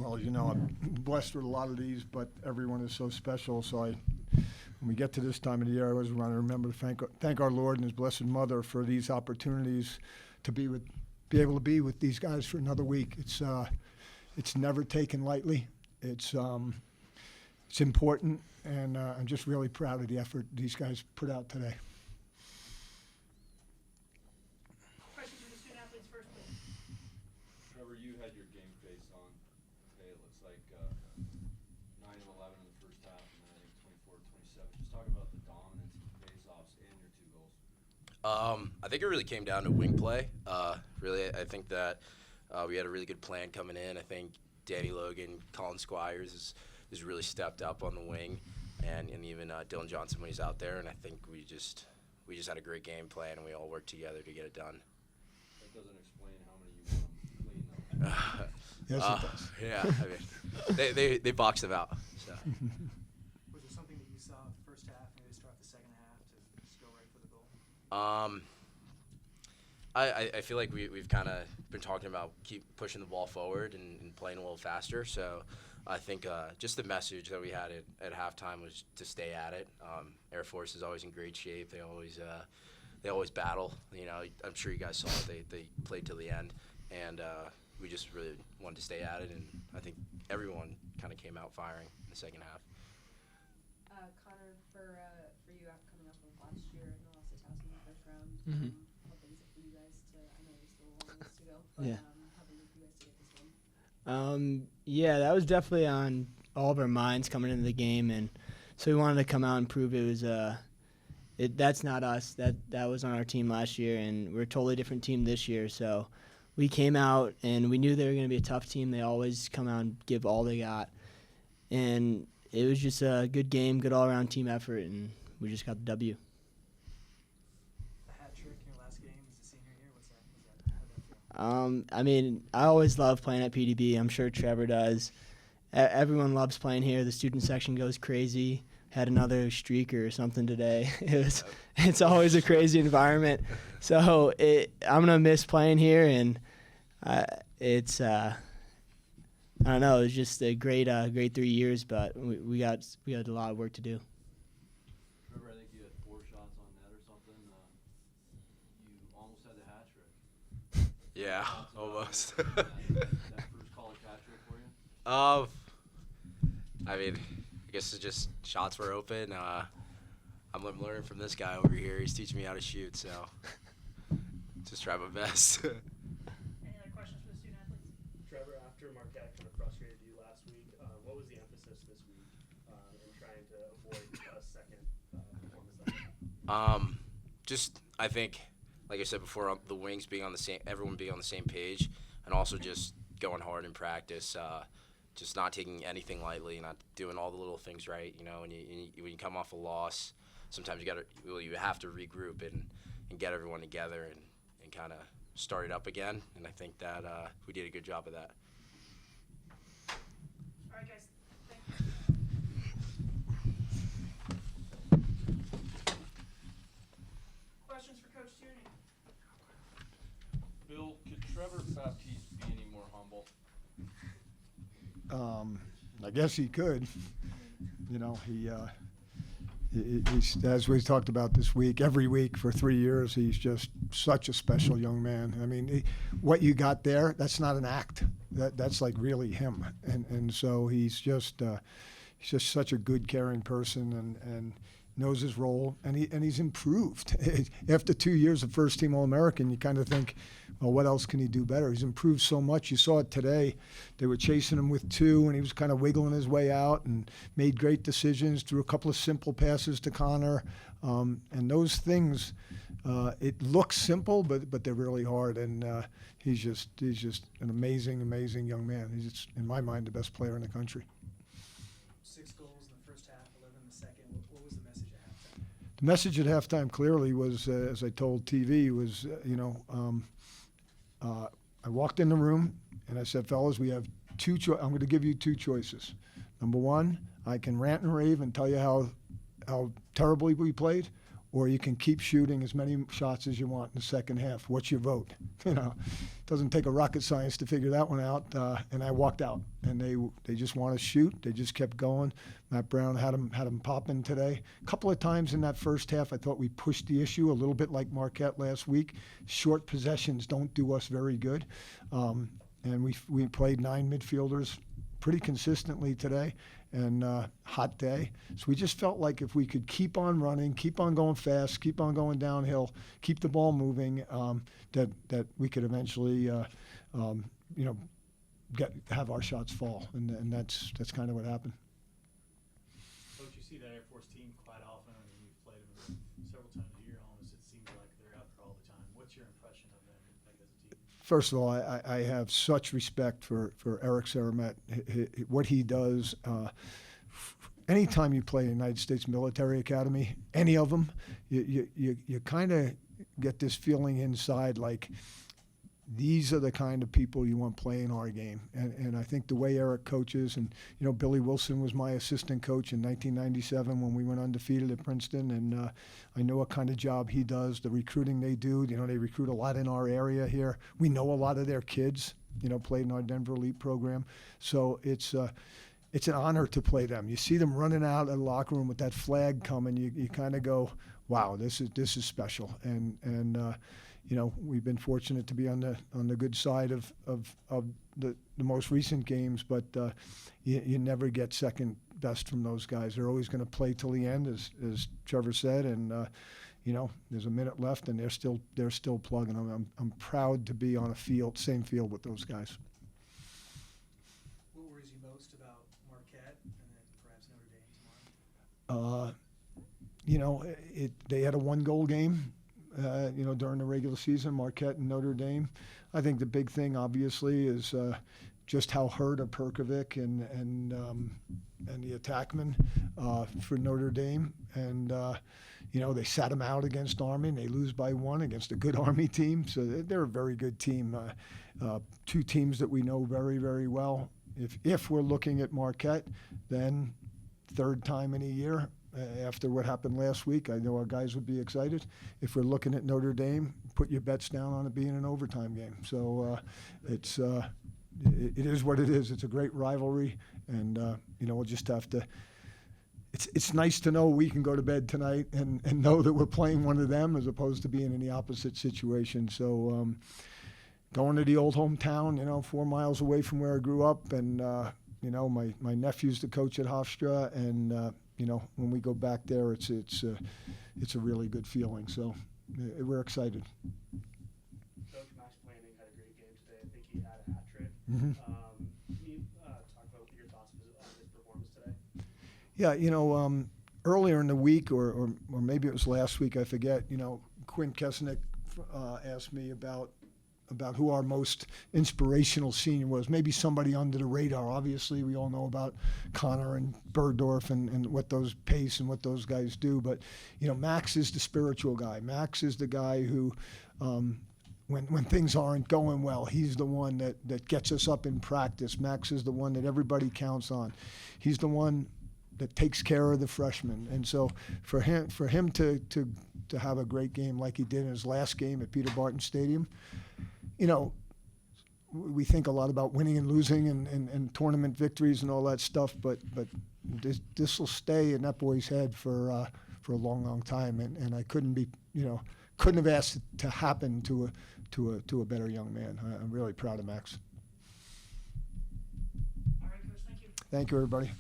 Well, you know, I'm blessed with a lot of these, but everyone is so special. So when we get to this time of the year, I always want to remember to thank our Lord and His Blessed Mother for these opportunities to be able to be with these guys for another week. It's never taken lightly. It's important, and I'm just really proud of the effort these guys put out today. Questions for the student athletes first, please. Trevor, you had your game face on today. It looks like 9 of 11 in the first half, and then I think 24 of 27. Just talk about the dominance of the face-offs and your 2 goals. I think it really came down to wing play. Really, I think that we had a really good plan coming in. I think Danny Logan, Colin Squires has really stepped up on the wing, and even Dylan Johnson when he's out there. And I think we just had a great game plan, and we all worked together to get it done. That doesn't explain how many you won clean, though. Yes, it does. Yeah, I mean, they boxed them out. So. Was there something that you saw in the first half, maybe start the second half to just go right for the goal? I feel like we've kind of been talking about keep pushing the ball forward and playing a little faster. So I think just the message that we had at halftime was to stay at it. Air Force is always in great shape. They always battle. You know, I'm sure you guys saw it. They played till the end, and we just really wanted to stay at it. And I think everyone kind of came out firing in the second half. Connor, for you coming off of last year and the loss to Towson in the first round, Mm-hmm. how big is it for you guys to? I know there's still a long ways to go, but Yeah. how big is it for you guys to get this one? Yeah, that was definitely on all of our minds coming into the game, and so we wanted to come out and prove it was that's not us. That was on our team last year, and we're a totally different team this year. So we came out, and we knew they were going to be a tough team. They always come out and give all they got, and it was just a good game, good all-around team effort, and we just got the W. The hat trick in your last game as a senior year, how'd that feel? I mean, I always love playing at PDB. I'm sure Trevor does. Everyone loves playing here. The student section goes crazy. Had another streaker or something today. It's always a crazy environment. So I'm gonna miss playing here, and it's I don't know. It was just a great 3 years, but we got a lot of work to do. Trevor, I think you had 4 shots on net or something. You almost had the hat trick. Yeah, almost. that first college hat trick for you? I mean, I guess it's just shots were open. I'm learning from this guy over here. He's teaching me how to shoot, so just try my best. Any other questions for the student athletes? Trevor, after Marquette kind of frustrated you last week, what was the emphasis this week in trying to avoid a second performance like that? Just I think, like I said before, the wings being on the same, everyone being on the same page, and also just going hard in practice. Just not taking anything lightly, not doing all the little things right. You know, when you come off a loss, sometimes you have to regroup and get everyone together and kind of start it up again. And I think that we did a good job of that. All right, guys. Thank you. Questions for Coach Tierney? Bill, could Trevor Baptiste be any more humble? I guess he could. You know, he's, as we talked about this week, every week for 3 years, he's just such a special young man. I mean, what you got there, that's not an act. That's like really him. And so he's just such a good, caring person and knows his role, and he's improved. After 2 years of first-team All-American, you kind of think, well, what else can he do better? He's improved so much. You saw it today. They were chasing him with 2, and he was kind of wiggling his way out and made great decisions, threw a couple of simple passes to Connor. And those things, it looks simple, but they're really hard. And he's just an amazing, amazing young man. He's, just, in my mind, the best player in the country. 6 goals in the first half, 11 in the second. What was the message at halftime? The message at halftime clearly was, as I told TV, was, I walked in the room and I said, fellas, we have I'm going to give you 2 choices. Number 1, I can rant and rave and tell you how terribly we played, or you can keep shooting as many shots as you want in the second half. What's your vote? You know, it doesn't take a rocket science to figure that one out. And I walked out, and they just want to shoot. They just kept going. Matt Brown had them popping today. A couple of times in that first half, I thought we pushed the issue a little bit like Marquette last week. Short possessions don't do us very good, and we played 9 midfielders pretty consistently today, and hot day. So we just felt like if we could keep on running, keep on going fast, keep on going downhill, keep the ball moving, that we could eventually, have our shots fall, and that's kind of what happened. Coach, you see that Air Force team quite often, and you've played them several times a year almost. It seems like they're out there all the time. What's your impression of them, like, as a team? First of all, I have such respect for Eric Saramet, what he does. Anytime you play United States Military Academy, any of them, you kind of get this feeling inside like these are the kind of people you want playing our game. And I think the way Eric coaches, and Billy Wilson was my assistant coach in 1997 when we went undefeated at Princeton, and I know what kind of job he does, the recruiting they do. They recruit a lot in our area here. We know a lot of their kids, played in our Denver Elite program. So it's an honor to play them. You see them running out of the locker room with that flag coming, you kind of go, wow, this is special. And we've been fortunate to be on the good side of the most recent games, but you never get second best from those guys. They're always going to play till the end, as Trevor said, and there's a minute left, and they're still plugging. I'm proud to be on same field with those guys. What worries you most about Marquette and then perhaps Notre Dame tomorrow? They had a 1-goal game. During the regular season, Marquette and Notre Dame. I think the big thing, obviously, is just how hurt are Perkovic and the attackman for Notre Dame. And, they sat them out against Army, and they lose by 1 against a good Army team. So they're a very good team. 2 teams that we know very, very well. If we're looking at Marquette, then third time in a year, after what happened last week, I know our guys would be excited. If we're looking at Notre Dame, put your bets down on it being an overtime game. So it is what it is. It's a great rivalry, and we'll just have to. It's nice to know we can go to bed tonight and know that we're playing one of them as opposed to being in the opposite situation. So going to the old hometown, 4 miles away from where I grew up, and my nephew's the coach at Hofstra, and when we go back there, it's a really good feeling. So we're excited. Coach Max Planning had a great game today. I think he had a hat trick. Mm-hmm. Can you talk about your thoughts on his performance today? Yeah, earlier in the week, or maybe it was last week, I forget. Quinn Kesnick asked me about who our most inspirational senior was. Maybe somebody under the radar. Obviously, we all know about Connor and Berdorf and what those pace and what those guys do. But, Max is the spiritual guy. Max is the guy who, when things aren't going well, he's the one that gets us up in practice. Max is the one that everybody counts on. He's the one that takes care of the freshmen. And so for him to have a great game like he did in his last game at Peter Barton Stadium, we think a lot about winning and losing and tournament victories and all that stuff, but this will stay in that boy's head for a long, long time. And I couldn't have asked it to happen to a better young man. I'm really proud of Max. All right, Coach, thank you. Thank you, everybody.